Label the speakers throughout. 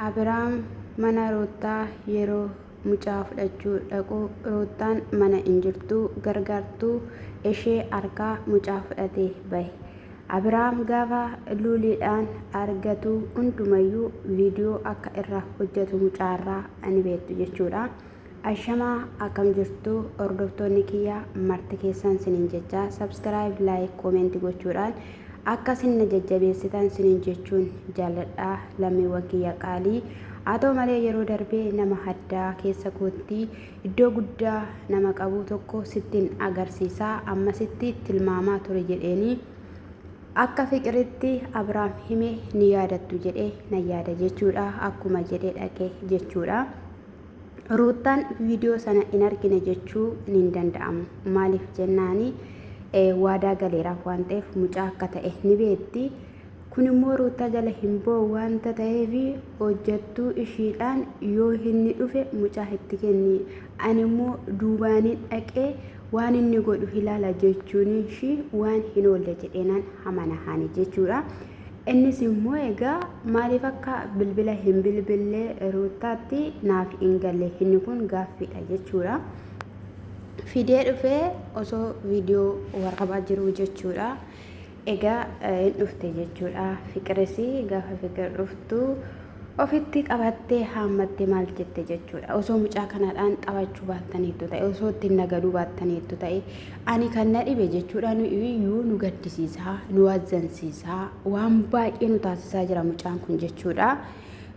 Speaker 1: Abiraam mana Ruutaa yeroo mucaa fudhachuu dhaqu Ruutaan mana hin jirtu gargaartuu ishee harkaa mucaa fudhatee bahe. Abiraam gaafa luuliidhaan argatu hundumayyuu viidiyoo akka irraa hojjetu mucaarraa ni beektu jechuudha. Ashamaa akkam jirtu hordoftoonni kiyyaa marti keessan siniin jecha subscribe like comment gochuudhaan akkasin na jajjabeessitan siniin jechuun jaalladha lammiiwwan kiyya qaalii. Haa ta'u malee yeroo darbee nama addaa keessa kootti iddoo guddaa nama qabu tokko sittiin agarsiisaa ammasitti tilmaamaa ture jedheeni akka fiqiritti Abiraam hime ni yaadattu jedhee na yaada jechuudha. Akkuma jedhee dhaqe jechuudha. Ruutaan viidiyoo sana hin argine jechuu ni danda'amu. Maaliif jennaani waadaa galeeraaf waan ta'eef mucaa akka ta'e ni beekti. Kun immoo Ruutaa jala hin ba'u waanta ta'eef hojjettuu ishiidhaan yoo inni dhufe mucaa itti kenni. Ani immoo duubaaniin dhaqee waan inni godhu ilaala jechuun ishii waan hin oolle jedheenaan amanahani jechuudha. Innis immoo egaa maaliif akka bilbila hin bilbillee Ruutaatti naaf hin galle inni kun gaaffiidha jechuudha. Fidee dhufee osoo viidiyoo waraabaa jiru jechuudha. Egaa hin dhufte jechuudha. Fiqiris gaafa fiqir dhuftu ofitti qabattee haammattee maal jette jechuudha. Osoo mucaa kanaadhaan taphachuu baattaniittu ta'e osoo ittiin nagaduu baattaniittu ta'e ani kan na dhibe jechuudha. Iyyuu nu gaddisiisaa nu azzansiisaa waan baay'ee nu taasisaa jira mucaan kun jechuudha.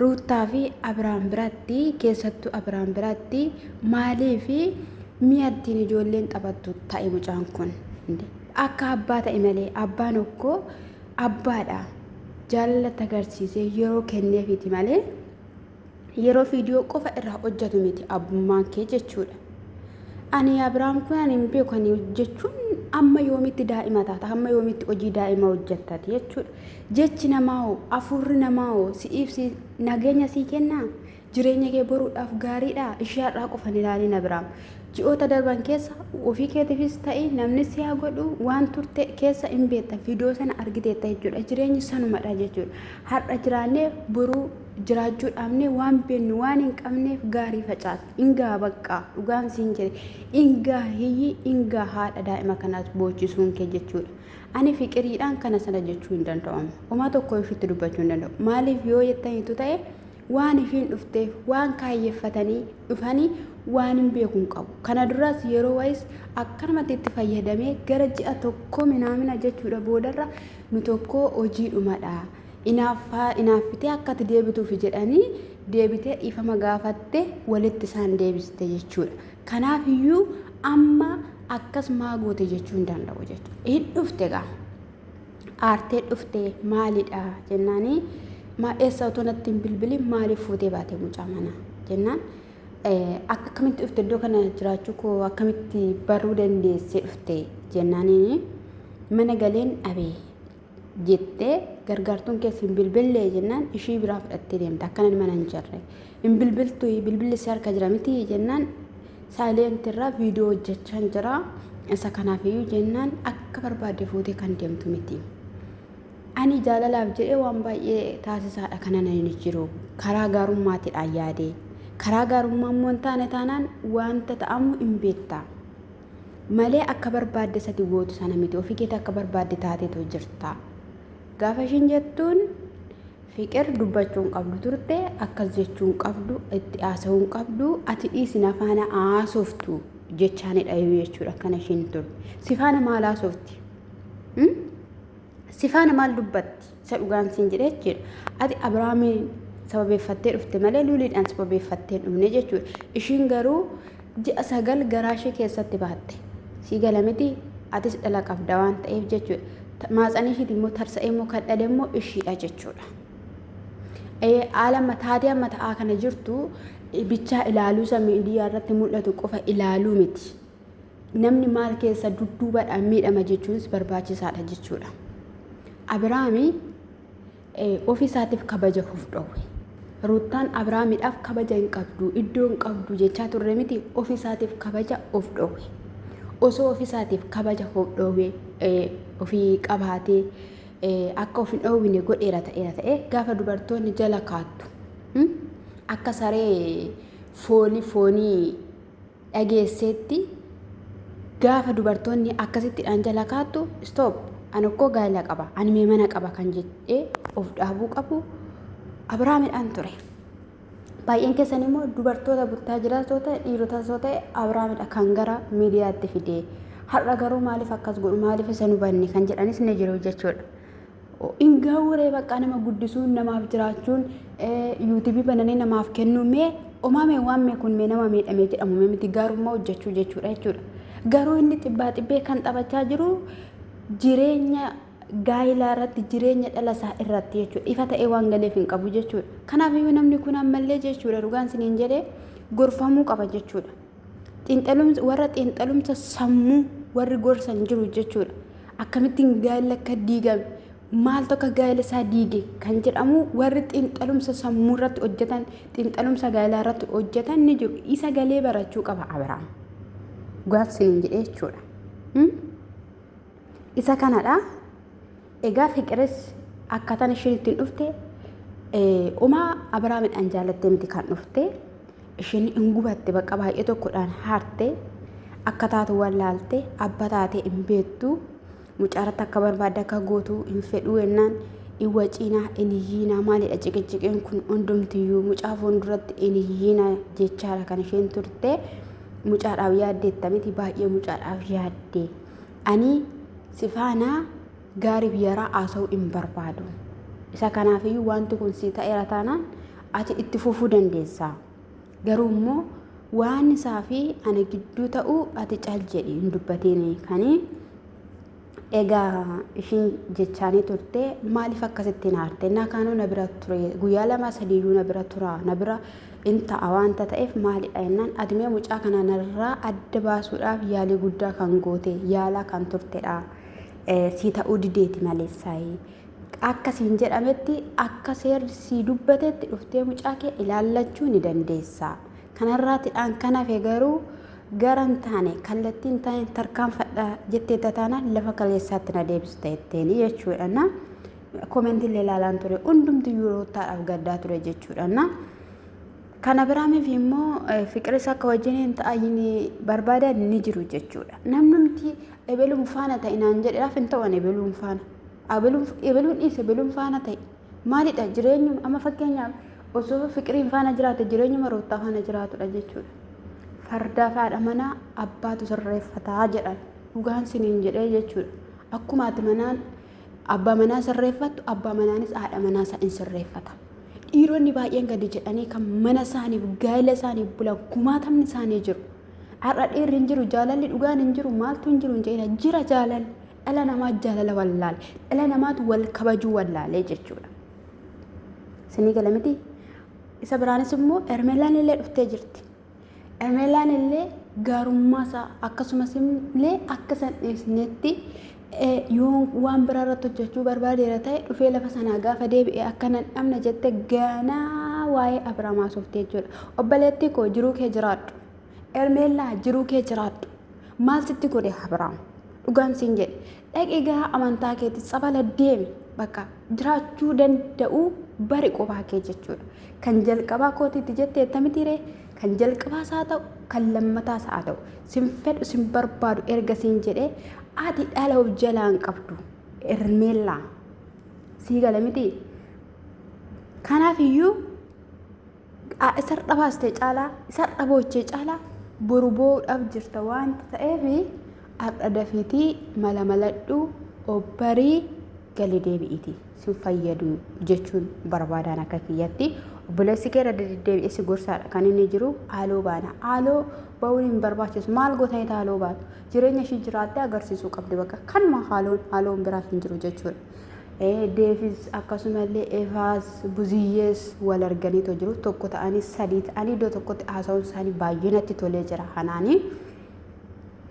Speaker 1: Ruutaa fi Abiraam biratti keessattuu Abiraam biratti maaliif mi'a ittiin ijoolleen taphattu ta'e mucaan kun akka abbaa ta'e malee abbaan okkoo abbaadha. Jaalala agarsiisee yeroo kenneefiti malee yeroo viidiyoo qofa irraa hojjetu miti abbummaan kee jechuudha. Ani Abiraam kun ani hin beeku jechuun amma yoomitti daa'ima taata amma yoomitti hojii daa'ima hojjettati jechuudha. Jechi namaa hoo afurri namaa hoo si'iif nageenya sii kennaa jireenya kee boruudhaaf gaariidha. Ishee har'aa qofan ilaalin Abiraam ji'oota darban keessa ofii keetiifis ta'e namni si haa godhu waan turte keessa hin beekta viidiyoo sana argiteetta jechuudha. Jireenyi sanumadha jechuudha. Har'a jiraannee boruu jiraachuu dhaabnee waan beennu waan hin qabneef gaarii facaasa. Ingaa bakka dhugaan siin jedhe ingaa hiyyi ingaa haadha daa'ima kanaas boochisuun kee jechuudha. Ani fiqiriidhaan kana sana jechuu hin danda'amu. Uma tokko ifitti dubbachuu hin danda'u. Maaliif yoo jettaniitu ta'e waan ishiin dhufteef waan kaayyeeffatanii dhufanii waan hin beekun qabu. Kana duras yeroo wayis akkanumatti itti fayyadamee gara ji'a tokko minaamina jechuudha boodarra nu tokko hojii dhumadha. Inaaffitee akkatti deebituuf jedhanii deebitee dhiifama gaafatte walitti isaan deebiste jechuudha. Kanaaf iyyuu amma akkas maa goote jechuu hin danda'u jechuudha. Hin dhufte gaa aartee dhufte maalidha jennaanii eessa otoo natti hin bilbilin maaliif fuutee baate mucaa mana jennaan. Akkamitti dhufte iddoo kana jiraachuu koo akkamitti baruu dandeesse dhufte jennaaniin mana galeen dhabee jettee gargaartuun keessa hin bilbillee jennaan ishii biraa fudhattee deemte akkanan mana hin jirre hin bilbiltu bilbilli si harka jira miti jennaan saayilentirraa viidiyoo hojjechaa jira isa kanaafiyyuu jennaan akka barbaadde fuutee kan deemtu miti. Ani jaalalaaf jedhee waan baay'ee taasisaadha kana nan jiru karaa gaarummaatiidhaan yaadee. Karaa gaarummaa immoo hin taane taanaan wanta ta'amu hin beekta malee akka barbaadde sati gootu sana miti ofii keetti akka barbaadde taateetu jirta. Gaafa ishiin jettuun fiqir dubbachuu hin qabdu turte akkas jechuu hin qabdu itti haasa'uu hin qabdu ati dhiisin afaana haasoftu jechaanidha jechuudha kana ishiin turte. Sifaana maal haasofti? Sifaana maal dubbatti? Isa dhugaan siin jedhee jechuudha. Ati Abiraamiin sababeeffattee dhufte malee luuliidhaan sababeeffattee dhufne jechuudha. Ishiin garuu ji'a 9 garaa ishee keessatti baatte. Sii gala miti atis dhala qabda waan ta'eef jechuudha. Maatsanii ishiiti immoo tarsa'ee immoo kan dhale immoo ishiidha jechuudha. Haala taatee amma ta'aa kana jirtu bichaa ilaaluu miidiyaa irratti mul'atu qofa ilaaluu miti. Namni maal keessa dudduubadhaan miidhama jechuunis barbaachisaadha jechuudha. Abiraami ofii isaatiif kabaja of dhowwe. Ruutaan Abiraamiidhaaf kabaja hin qabdu iddoo hin qabdu jechaa turre miti ofii isaatiif kabaja of dhowwe. Osoo ofii isaatiif kabaja of dhowwe ofii qabaatee akka of hin dhowwine godheera ta'e gaafa dubartoonni jala kaattu akka saree foonii dhageesseetti gaafa dubartoonni akkasitti dhanjala kaattu stop ani akkoo gaa'ela qaba ani mee mana qaba kan jedhee of dhaabuu qabu Abrahaamidhaan ture. Baay'een keessan immoo dubartoota buttaa jiraatoo ta'e dhiirota soo ta'e Abrahaamidha kan gara miidiyaatti fidee har'a garuu maaliif akkas godhu maaliif isa nu banne kan jedhanis ni jiru jechuudha. Ingaawuree bakka nama guddisuun namaaf jiraachuun yuutuubii bananii namaaf kennuu mee uumame waan mee kun mee nama miidhamee jedhamu mee miti gaarummaa hojjechuu jechuudha jechuudha. Garuu inni xibbaa kan taphachaa jiru jireenya gaa'ilaa irratti jireenya dhala isaa irratti jechuudha. Ifa ta'ee waan galeef hin qabu jechuudha. Kanaafiyyuu namni kun ammallee jechuudha dhugaan isiniin jedhee gorfamuu qaba jechuudha. Warra xiinxalumsa sammuu warri gorsan jiru jechuudha. Akkamittiin gaa'ila akka diigame maaltu akka gaa'ila isaa diige kan jedhamu warri xiinxalumsa sammuu irratti hojjetan xiinxalumsa gaa'ilaa irratti hojjetan ni jiru. Isa galee barachuu qaba Abrahaam. Dhugaan isiniin jedhee jechuudha. Isa kanadha. Egaa fiqiris akkatan isheen ittiin dhufte uumaa Abrahaamidhaan jaalattee miti kan dhufte isheen hin gubatte bakka baay'ee tokkodhaan haarte akka taatu wallaalte abba taatee hin beektu mucaaratti akka barbaadde akka gootu hin fedhuu yennaan iwwa ciinaa iniyyiinaa maalidha ciqinciqeen kun hundumtiyyuu mucaa fuulduratti iniyyiinaa jechaadha kan isheen turte mucaadhaaf yaaddeetta miti baay'ee mucaadhaaf yaadde ani sifaanaa gaarii biyyaraa haasa'uu hin barbaadu. Isa kanaafiyyuu wanti kun si ta'eera taanaan ati itti fufuu dandeessa. Garuu immoo waan isaa fi ani gidduu ta'uu ati caal jedhi hin dubbatiin kanii egaa ishiin jechaanii turte maaliif akkasitti naarte na kaanoo na bira ture guyyaa lama sadiiyyuu na bira tura na bira in ta'a waanta ta'eef maalidha jennaan adimee mucaa kana narraa adda baasuudhaaf yaalii guddaa kan goote yaalaa kan turtedha. Si ta'uu dideeti maleessaayi akkasiin jedhametti akka seerri si dubbatetti dhuftee mucaa kee ilaallachuu ni dandeessa. Kanarraatidhaan kanafe garuu garan taane kallattiin taane tarkaanfadha jettee taanaan lafa kaleessaatti na deebista jetteeni jechuudha. Koomentiilee ilaalaan ture hundumti yerootaadhaaf gaddaa ture jechuudha. Kana biraamiif immoo fiqiris akka wajjiniin ta'ayin barbaadan ni jiru jechuudha. Namnumti ebeluun faana ta'e naan jedheedhaaf hin ta'an ebeluun faana. Ebeluun dhiise ebeluun faana ta'e maalidha jireenyuma amma fakkeenyaaf osoo fiqiriin faana jiraate jireenyuma roottaa faana jiraatudha jechuudha. Fardaa faadha mana abbaatu sirreeffataa jedhan dhugaan isiniin jedhee jechuudha. Akkuma ati manaan abbaa manaa sirreeffattu abbaa manaanis haadha manaa isaa in sirreeffata. Dhiironni baay'een gadi jedhanii kan mana isaaniif gaa'ila isaaniif bulan kumaatamni isaanii jiru. Har'a dhiirri hin jiru jaalalli dhugaan hin jiru maaltu hin jiru hin jedhina jira jaalalli dhala namaa jaalala wallaale dhala namaatu wal kabajuu wallaalee jechuudha. Isinii gala miti isa biraanis immoo Ermeelaan illee dhuftee jirti. Ermeelaan illee gaarummaa isaa akkasumas illee akka san dhiisnetti yoo waan biraa irratti hojjechuu barbaadeera ta'e dhufee lafa sanaa gaafa deebi'ee akka nan dhabna jette ganaa waa'ee Abrahaam haasoftee jechuudha. Obboleettii koo jiruu kee jiraadhu. Ermeellaa jiruu kee jiraadhu. Maal sitti godhe Abrahaam? Dhugaan siin jedhe. Dhaqee gahaa amantaa keetti tsabala deemi bakka jiraachuu danda'u bari qophaa kee jechuudha. Kan jalqabaa kootiitti jettee ettamitiree kan jalqabaas haa ta'u kan lammataas haa ta'u sin fedhu sin barbaadu erga siin jedhee ati dhala of jalaan qabdu Ermeellaa sii gala miti. Kanaafiyyuu isa dhabaastee caalaa isa dhaboochee caalaa boru boo'uudhaaf jirta waanta ta'eef har'a dafiitii mala maladhu obbarii gali deebi'iti sin fayyadu jechuun barbaadaan akka kiyyatti. Obboleessi kee irra deddeebi'ee si gorsaadha kan inni jiru haaloo baana. Haaloo ba'uun hin barbaachisu maal gootanii haaloo baatu jireenya ishii jiraattee agarsiisuu qabdi bakka kanuma haaloon biraaf hin jiru jechuudha. Deefis akkasumallee Eefaas Buziyyees wal arganiitoo jiru tokko ta'anii sadii ta'anii iddoo tokkotti haasa'uun isaanii baay'ee natti tolee jira. Kanaanii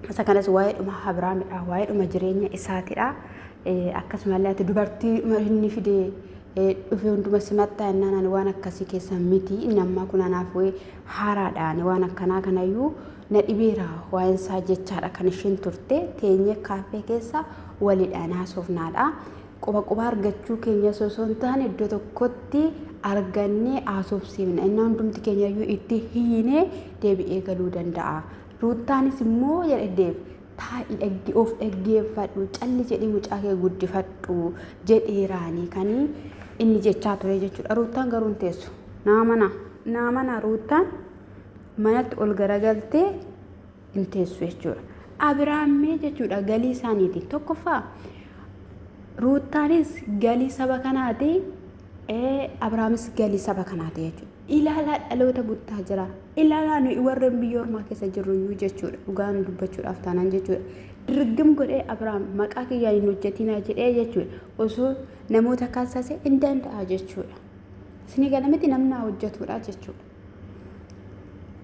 Speaker 1: isa kanas waa'eedhuma Abrahaamidha waa'eedhuma jireenya isaatidha. Akkasumallee ati dubartii inni fidee dhufee hunduma simatta jennaan waan akkasii keessa miti namni kun anaaf haaraadhaan waan akkanaa kanayyuu na dhibeera waa'een isaa jechaadha kan isheen turte teenyee kaaffee keessa waliidhaan haasofnaadha. Quba argachuu keenya osoo hin taane iddoo tokkotti argannee haasofsiifna inni hundumti keenyayyuu itti hiinee deebi'ee galuu danda'a. Ruuttaanis immoo jedheef taa'ii of dhaggeeffadhu calli jedhii mucaa kee guddifadhu jedheeraanii kan inni jechaa ture jechuudha. Ruuttaan garuu hin teessu. Naamana Ruuttaan manatti ol garagaltee hin teessu jechuudha. Abiraammee jechuudha galii isaaniiti. Tokkoffaa Ruuttaanis galii saba kanaati. Abiraamis galii saba kanaati jechuudha. Ilaalaa dhaloota guddaa jira. Ilaalaa nuyi warreen biyya ormaa keessa jirruyyuu jechuudha. Dhugaan dubbachuudhaaf taanaan jechuudha. Dirgim godhee Abiraam maqaa kiyyaan hin hojjetinaa jedhee jechuudha. Osoo namoota kaasase hin danda'a jechuudha. Isinii galamatti namni hojjetudha jechuudha.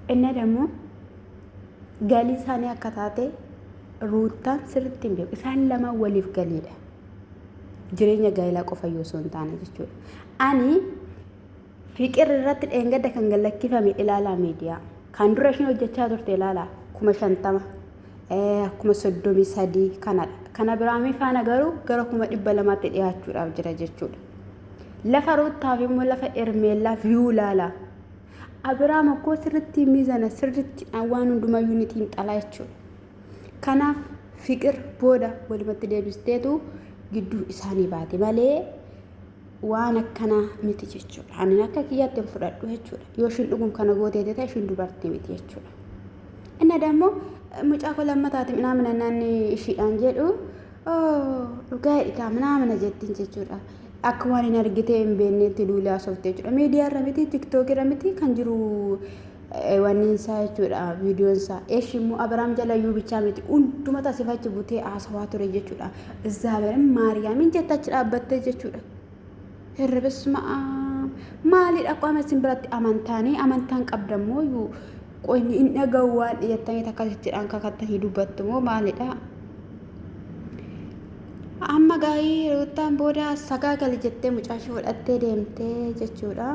Speaker 1: Inni dammoo galii isaanii akka taate Ruuttaan sirriitti hin beeku. Isaan lama waliif galiidha. Jireenya gaa'ilaa qofa yoo osoo hin taane jechuudha. Ani fiqir irratti dheengadda kan gallakkifame ilaalaa miidiyaa. Kan dura isheen hojjechaa turte ilaalaa 50,000 33 kanadha. Kana Abiraamii faana garuu gara 200,000tti dhiyaachuudhaaf jira jechuudha. Lafa Ruuttaaf immoo lafa Ermeellaaf yuu ilaalaa. Abiraam akkoo sirriitti miizana sirriitti waan hundumayyuu ni xiinxalaa jechuudha. Kanaaf fiqir booda walumatti deebisteetu gidduu isaanii baate malee waan akkanaa miti jechuudha. Ani akka kiyyaatti fudhadhu jechuudha. Yoo ishiin dhugum kana gootee ta'e ishiin dubartii miti jechuudha. Inni dammoo mucaa koo lammataati minaa naanni ishiidhaan jedhu dhugaa hidhikaa minaa jettiin jechuudha. Akka waan hin argitee hin beekneetti duulaa softee jechuudha. Miidiyaa irra miti tiktookii irra miti kan jiru wanni isaa jechuudha viidiyoon isaa. Eeshi immoo Abiraam jalayyuu bichaa miti hunduma taasifachi butee haasawaa ture jechuudha. Izaabeerin Maariyaamiin jettachi dhaabbattee jechuudha. Hirribis maalidha qaama isin biratti amantaan qabdammoo qoonni hin dhaga'u waan dhiyettanii akkasittiidhaan kakattanii dubbattu moo maalidha? Amma gaa'ii Ruuttaan booda sagaagali jettee mucaashii fudhattee deemtee jechuudha.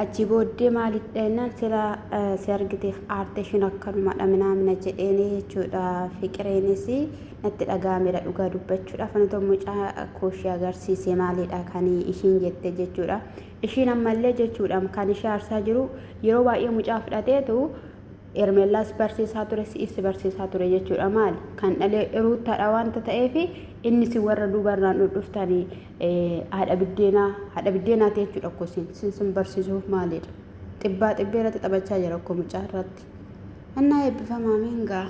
Speaker 1: Achi booddee maalidha jennaan sila si argiteef aartee ishiin akkanumadha mina jedheeni jechuudha. Fiqireenis natti dhaga'ameera dhugaa dubbachuudhaaf ani tokko mucaa kooshii agarsiise maalidha kan ishiin jette jechuudha. Ishiin ammallee jechuudha kan ishee aarsaa jiru yeroo baay'ee mucaa fudhateetu Ermeellaas barsiisaa ture si'is barsiisaa ture jechuudha. Maali kan dhalee Ruuttaadha waanta ta'eef inni si warra dubarraan dhuftanii haadha biddeenaati jechuudha. Akkosiin sin barsiisuuf maalidha xibbaa xibbeerratti taphachaa jira akkoo mucaa irratti. Annaa eebbifamaa mingaa.